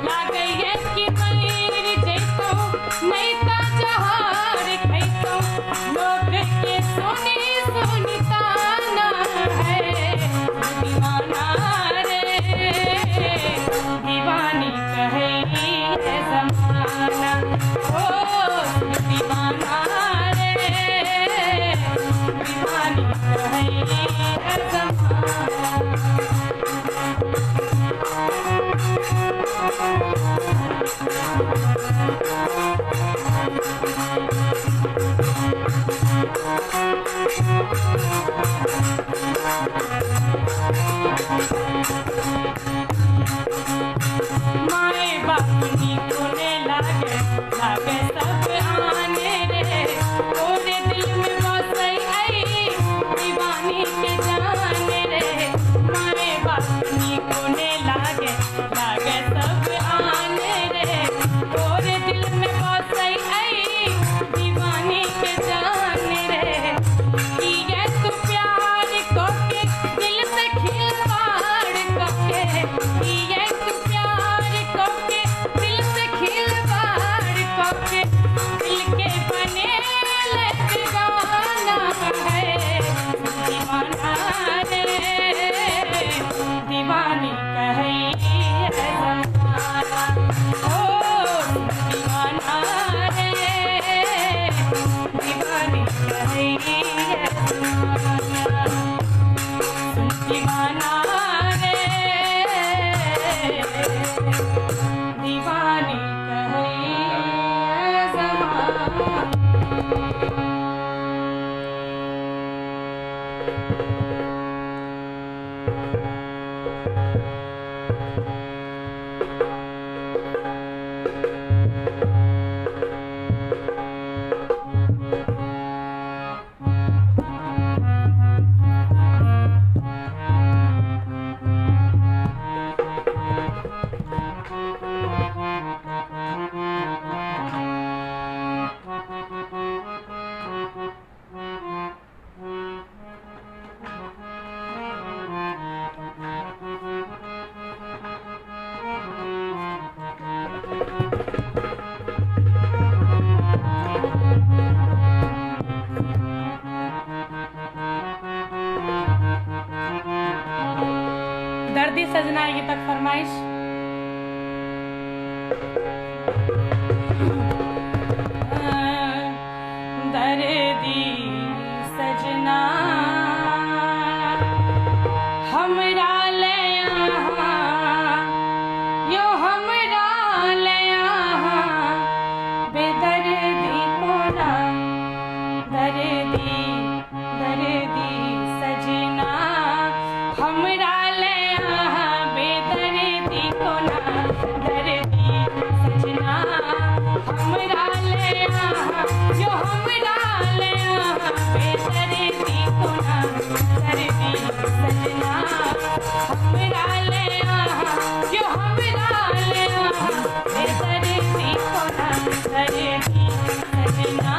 लागैया कि मर जैतो नहीं तो जहर खैतो लोग के सुनी सुनीता ना है दीवाना रे दीवानी कहे है जमाना ओ दीवाना रे दीवानी कहे है जमाना। माए बापनी कोने लागे लागे सब आने रे तोरे दिल में बसई आई दीवानी के जाने रे माए बापनी कोने लागे लागे सब आने रे तोरे दिल में बसई आई दीवानी के जाने रे कि ये तू प्यार को के दर्दी सजना ये तक फरमाइश। दर्दी सजना हमरा ले यहाँ, यो हमरा ले यहाँ, बेदर्दी को ना। दर्दी दर्दी सजना हमरा ले यहाँ, बेदर्दी को ना। दर्दी सजना हमरा ले यहाँ, यो हमरा ले यहाँ, बेदर्दी को ना। दर्दी सजना हमरा ले यहाँ, यो हमरा ले यहाँ, बेदर्दी को ना। दर्दी सजना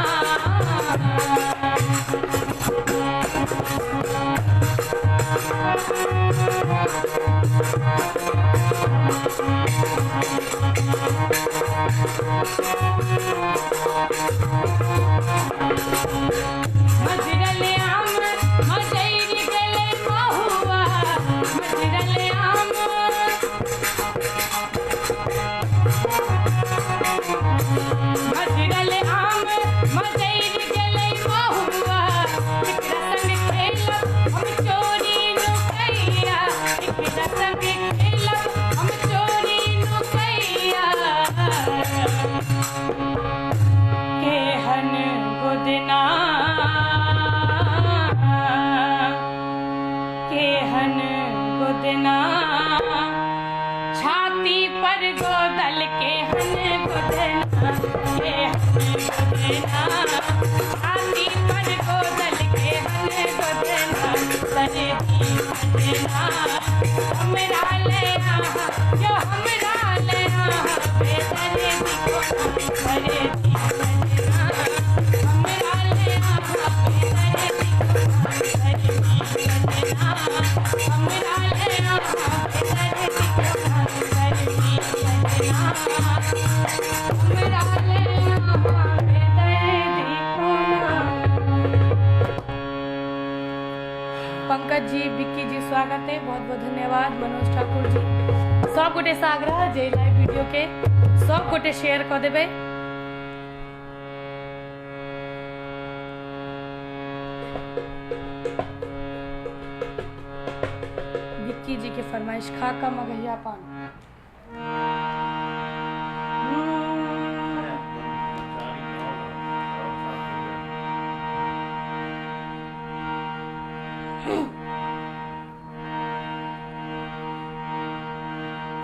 मजरले आम मजैरी गले बहुआ, मजरले आम मजरले आम मजैरी गले बहुआ। एकरा संग खेलब हम चोरी नुकैया, एकरा संग खेलब हम चोरी नुकैया। केहन गोदना केहन गोदना, छाती पर गोदल केहन गोदना। केहन गोदना, छाती पर गोदल केहन गोदना। दर्दी सजना हमरा ले यहाँ, यो हमरा ले यहाँ, बेदर्दी को ना। दर्दी सजना हमरा ले यहाँ, बेदर्दी को ना। दर्दी सजना हमरा ले यहाँ, बेदर्दी को ना। दर्दी सजना हमरा ले यहाँ, बेदर्दी को ना। पंकज जी, विक्की जी स्वागत है, बहुत बहुत धन्यवाद। मनोज ठाकुर जी, सब गोटे से आग्रह जे लाइव वीडियो के सब गोटे शेयर कर देबे। विक्की जी के फरमाइश खाका मगहिया पान।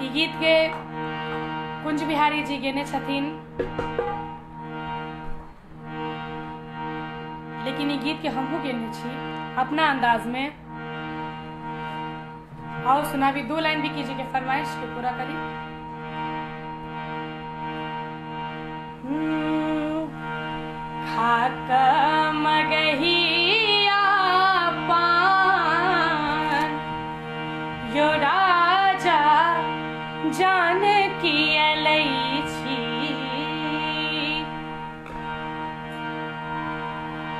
ई गीत के कुंज बिहारी जी गेने छथिन, लेकिन ई गीत के हमहू गेने छी अपना अंदाज में। आओ सुनाबी दो लाइन विक्की जी के फरमाइश के पूरा करी। खाका मगहिया पान, यो राजा जानकी अलैछि।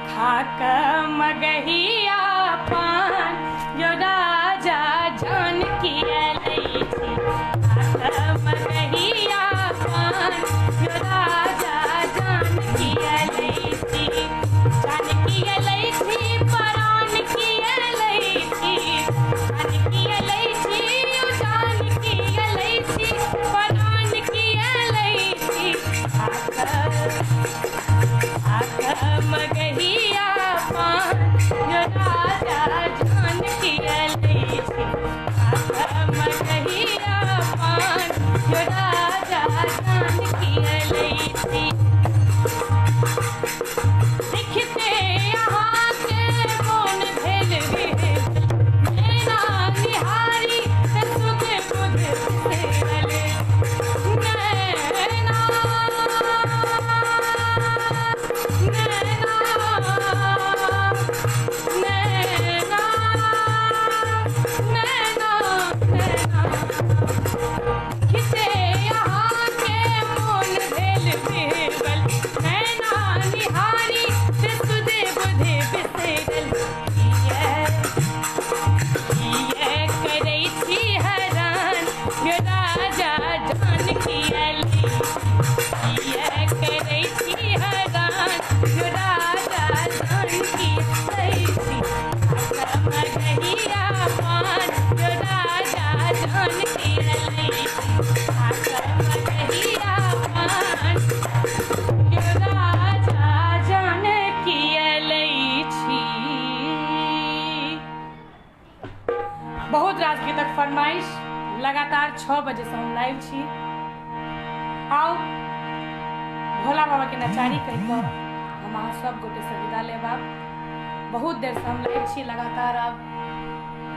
खाका मगहिया पान, यो राजा जानकी अलैछि। खाका मगहिया पान, यो राजा जानकी अलैछि। जानकी अलैछि परान की अलैछि। जानकी अलैछि, यो जानकी अलैछि परान की अलैछि। खाका मगहिया पान, यो मगहिया पान जो राजा जान की अलैची खाकर मगहिया पान जो राजा जान की अलैची। बहुत रास गीतक फरमाइश लगातार 6 बजे से हम लाइव छी। आओ भोला बाबा के नचारी कह कऽ हम अहाँ सब गोटे से विदा लेब। बहुत देर से हम लाइव छी, लगातार अब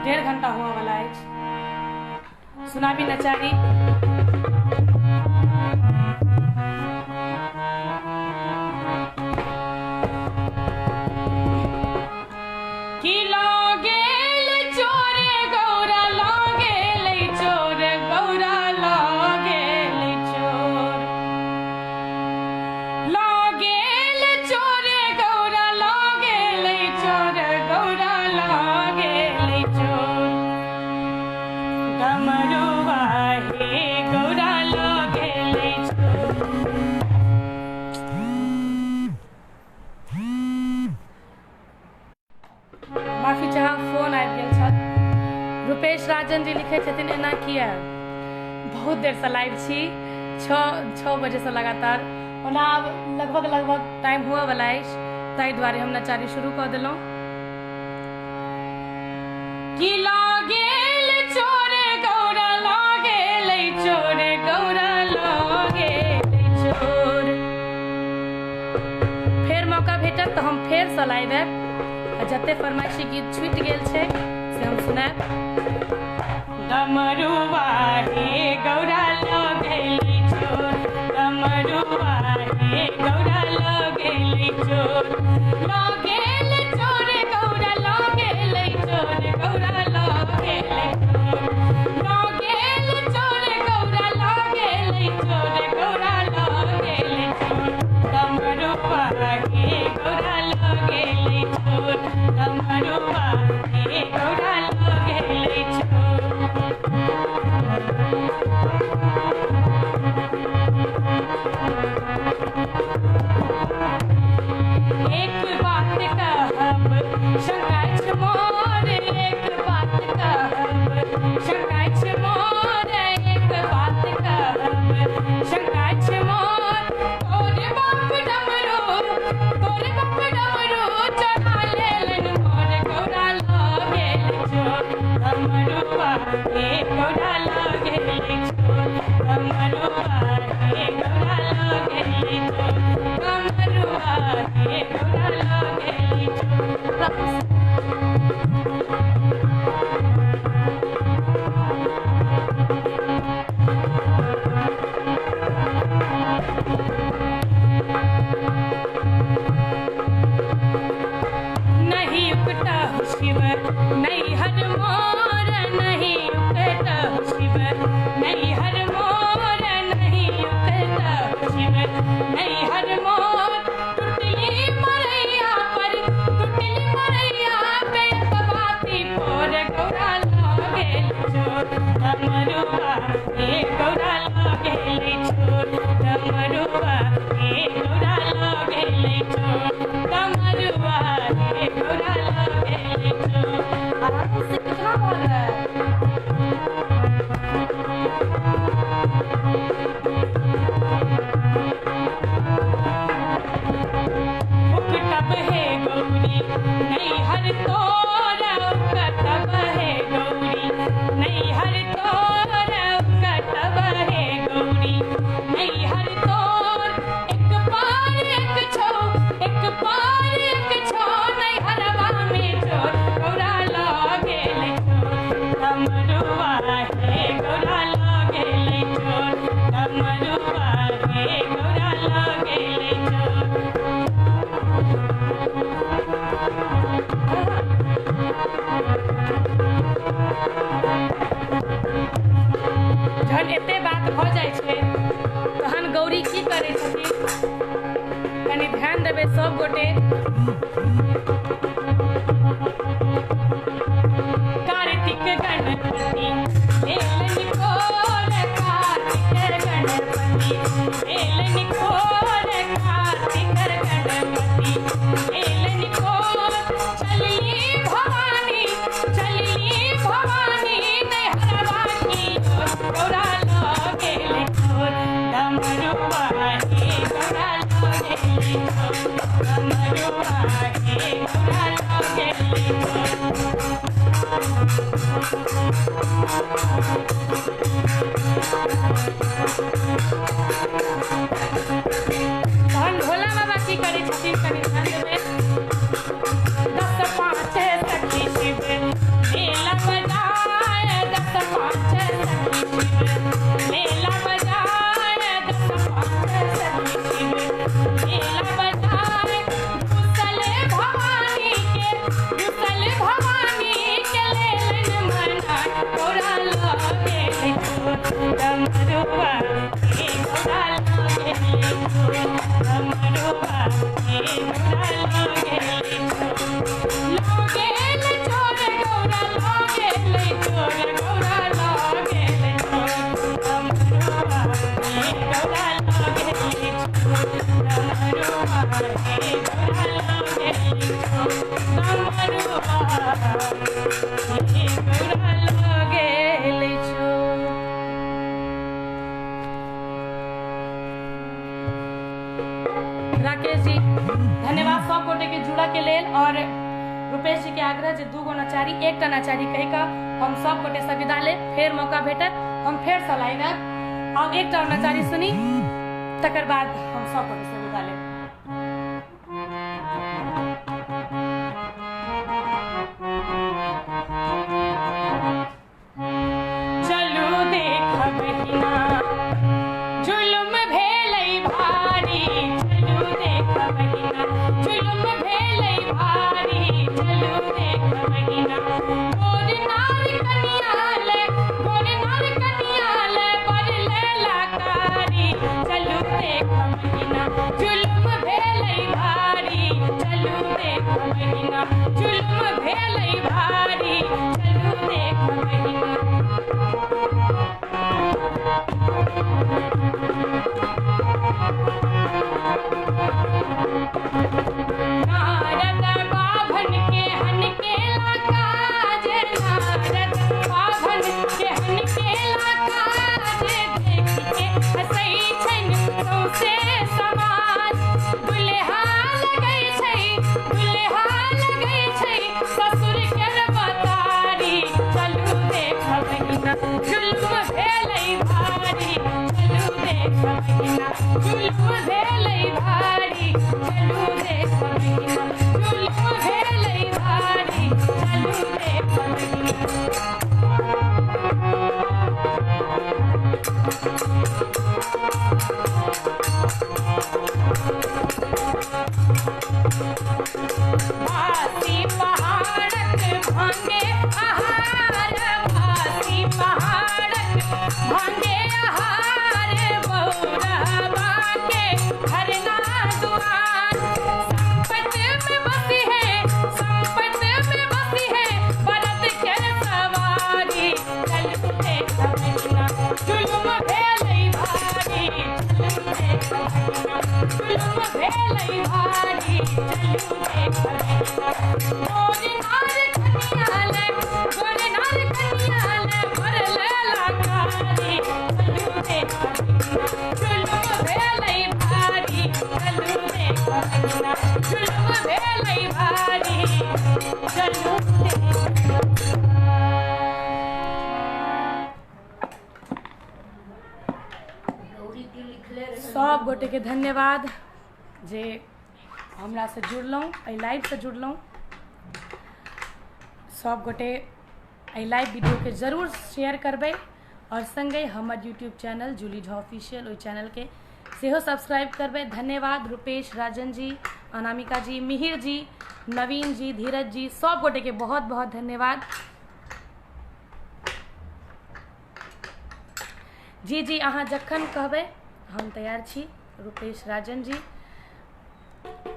1.5 घंटा हुआ वाला है। सुनाबी नचारी। की लागेल चोर गौरा लागेल चोर गौरा लागेल चोर लागेल चोर गौरा लागेल चोर गौरा लागेल चोर डमरुआ हे गौरा लागेल चोर। माफी चाह फोन आबि गेल छल। रुपेश राजन जी लिखे छथिन एना किया बहुत देर से लाइव छी, 6 बजे से लगातार। ओना आब लगभग टाइम हुआ वाला अछि, ताहि दुआरे हम नचारी शुरू कऽ देलहुँ। की लागेल चोर गौरा लागेल चोर गौरा लागेल चोर। फेर मौका भेटत तऽ हम फेर से लाइव आयब। जते फरमाइशी गीत छूटि गेल छै से हम सुनाब। डमरुआ हे गौरा लागेल चोर डमरुआ हे गौरा लागेल चोर लागेल चोर गौरा लागेल चोर गौरा लागेल चोर लागेल चोर गौरा लागेल चोर गौरा लागेल चोर डमरुआ हे गौरा लागेल चोर डमरुआ हे गौरा लागेल चोर। एक बात कहब शंकाछ मोर एक बात कहब शंकाछ मोर एक बात कहब शंकाछ मोर तोरे बाप डमरू चढ़ा लेलन मोर गौरा लागेल चोर डमरुआ हे गौरा लागेल चोर डमरुआ हे गौरा लागेल चोर डमरुआ हे गौरा लागेल चोर। नहीं उकटा शिव नहीं हर मोर नहीं उकटा शिव नहीं हर मोर नहीं उकटा शिव नहीं हर मोर टुटली मरैया पे बाती फोर गौरा लागेल चोर डमरुआ हे गौरा लागेल चोर डमरुआ हे गौरा लागेल चोर डमरुआ हे गौरा लागेल चोर। आराम से कितना बोल रहा है। उकटब है गौरी नहीं हर तोरा उकटब है गौरी नहीं हर तोरा तहन भोला बाबा की करै छथिन कनि ध्यान देबै। 10-5 सखी शिव मेला बजाए, 10-5 सखी शिव मेला बजाए, 10-5 सखी शिव मेला बजाए। घुसल भवानी के लेलन मना तोरा लगे डमरुआ के तोरा लगे डमरुआ के तोरा लगे लगेल चोर गौरा लगेल चोर गौरा लगेल चोर डमरुआ के तोरा लगेल चोर डमरुआ के तोरा लगेल चोर डमरुआ के तोरा लगेल चोर। राकेश जी धन्यवाद सब गोटे के जुड़ा के लेल। और रुपेश जी के आग्रह जे 2 गो नचारी 1 टा नचारी कह के हम सब गोटे से विदा ले, फेर मौका भेटत हम फेर से लाइव आब। अब 1 टा नचारी सुनी तकर बाद हम सब गोटे से विदा ले। चलू देख बहिना जुल्म भेलै भारी, चलू देख बहिना जुल्म भेलै भारी, चलू देख बहिना गोर नार कनिया ले बड़ लेला कारी, चलू देख बहिना जुल्म भेलै भारी, चलू देख बहिना जुल्म भेलै भारी, चलू देख बहिना। नारद बाभन के हनकेला काज, नारद बाभन के हनकेला काज, देख के हँसै छन सौंसे समाज। दुल्हा लगै छै ससुर केर बतारी, चलू देख बहिना जुल्म भेलै भारी, चलू देख बहिना जुल्म भेलै भारी, चलू देख बहिना जुल्म भेलै भारी, चलू देख बहिना। भासी पहाड़क भांगे आहार, भासी पहाड़क भांगे आहार, बौरहबा के हरना दुआर। संपत में बसी है बरत के सवारी, चलू देख बहिना जुल्म भेलै भारी, चलू देख बहिना जुल्म भेलै भारी, चलू देख बहिना गोर नार कनिया ले बड़ लेला कारी, चलू देख बहिना जुल्म भेलै भारी, चलू देख बहिना जुल्म भेलै भारी, चलू देख। सब गोटे के धन्यवाद जे हमरा से जुड़लहुँ, एहि लाइव से जुड़लहुँ। सब गोटे एहि लाइव वीडियो के जरूर शेयर करबै और संगे हमर YouTube channel Julie Jha official ओहि चैनल के सेहो सब्सक्राइब करबै। धन्यवाद रुपेश, राजन जी, अनामिका जी, मिहिर जी, नवीन जी, धीरज जी, सब गोटे के बहुत बहुत धन्यवाद। जी जी अहाँ जखन कहबै हम तैयार छी, रुपेश, राजन जी।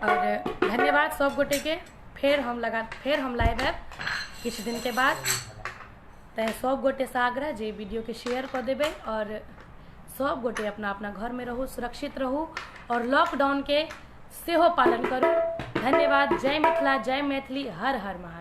और धन्यवाद सब गोटे के। फेर हम लाइव आयब किछु दिन के बाद। तैं सब गोटे से आग्रह जे वीडियो के शेयर कर देबै और सब गोटे अपना अपना घर में रहू, सुरक्षित रहू और लॉकडाउन के सेहो पालन करू। धन्यवाद। जय मिथिला, जय मैथिली, हर हर महादेव।